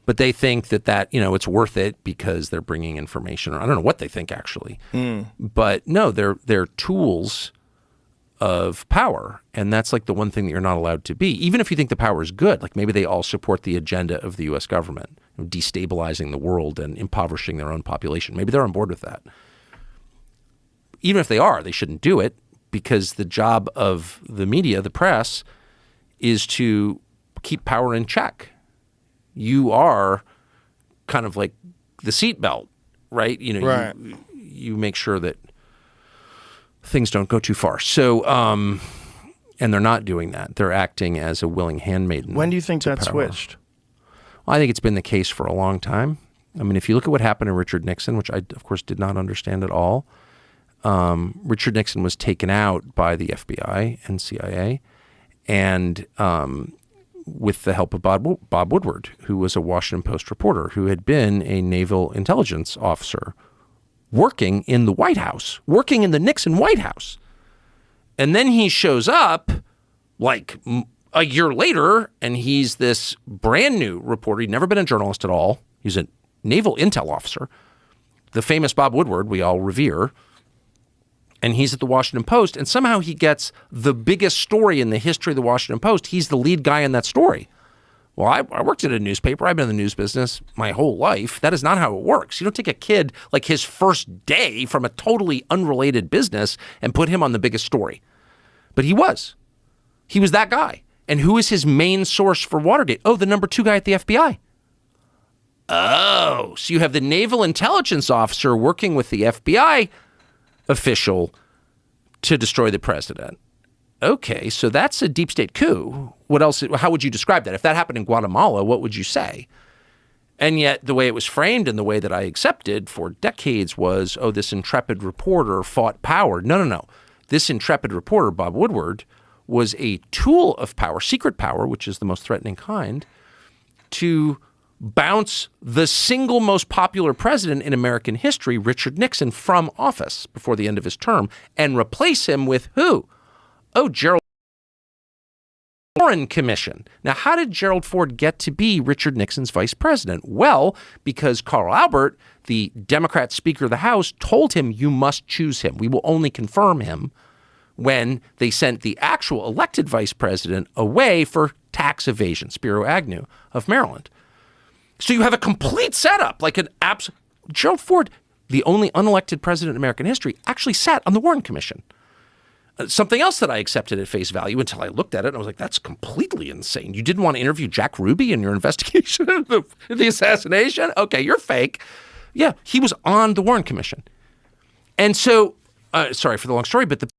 But they think that it's worth it because they're bringing information, or I don't know what they think actually. But no, they're tools of power, and that's like the one thing that you're not allowed to be, even if you think the power is good. Like maybe they all support the agenda of the U.S. government, destabilizing the world and impoverishing their own population. Maybe they're on board with that. Even if they are, they shouldn't do it, because the job of the media, the press, is to keep power in check. You are kind of like the seatbelt, right? Right. You make sure that things don't go too far. So, and they're not doing that. They're acting as a willing handmaiden. When do you think that power. switched? Well, I think it's been the case for a long time. I mean, if you look at what happened to Richard Nixon, which I, of course, did not understand at all, Richard Nixon was taken out by the FBI and CIA, and with the help of Bob Woodward, who was a Washington Post reporter who had been a naval intelligence officer working in the White House, working in the Nixon White House. And then he shows up like a year later, and he's this brand new reporter. He'd never been a journalist at all. He's a naval intel officer, the famous Bob Woodward we all revere. And he's at the Washington Post, and somehow he gets the biggest story in the history of the Washington Post. He's the lead guy in that story. Well, I worked at a newspaper. I've been in the news business my whole life. That is not how it works. You don't take a kid like his first day from a totally unrelated business and put him on the biggest story. But he was. He was that guy. And who is his main source for Watergate? Oh, the number 2 guy at the FBI. Oh, so you have the naval intelligence officer working with the FBI official to destroy the president. Okay, so that's a deep state coup. What else? How would you describe that? If that happened in Guatemala, what would you say? And yet the way it was framed and the way that I accepted for decades was, oh, this intrepid reporter fought power. No. This intrepid reporter, Bob Woodward, was a tool of power, secret power, which is the most threatening kind, to bounce the single most popular president in American history, Richard Nixon, from office before the end of his term, and replace him with who? Oh, Gerald Warren Commission. Now, how did Gerald Ford get to be Richard Nixon's vice president? Well, because Carl Albert, the Democrat Speaker of the House, told him, you must choose him. We will only confirm him when they sent the actual elected vice president away for tax evasion, Spiro Agnew of Maryland. So you have a complete setup, like Gerald Ford, the only unelected president in American history, actually sat on the Warren Commission. Something else that I accepted at face value until I looked at it and I was like, that's completely insane. You didn't want to interview Jack Ruby in your investigation of the assassination? Okay, you're fake. Yeah, he was on the Warren Commission. And so, sorry for the long story, but the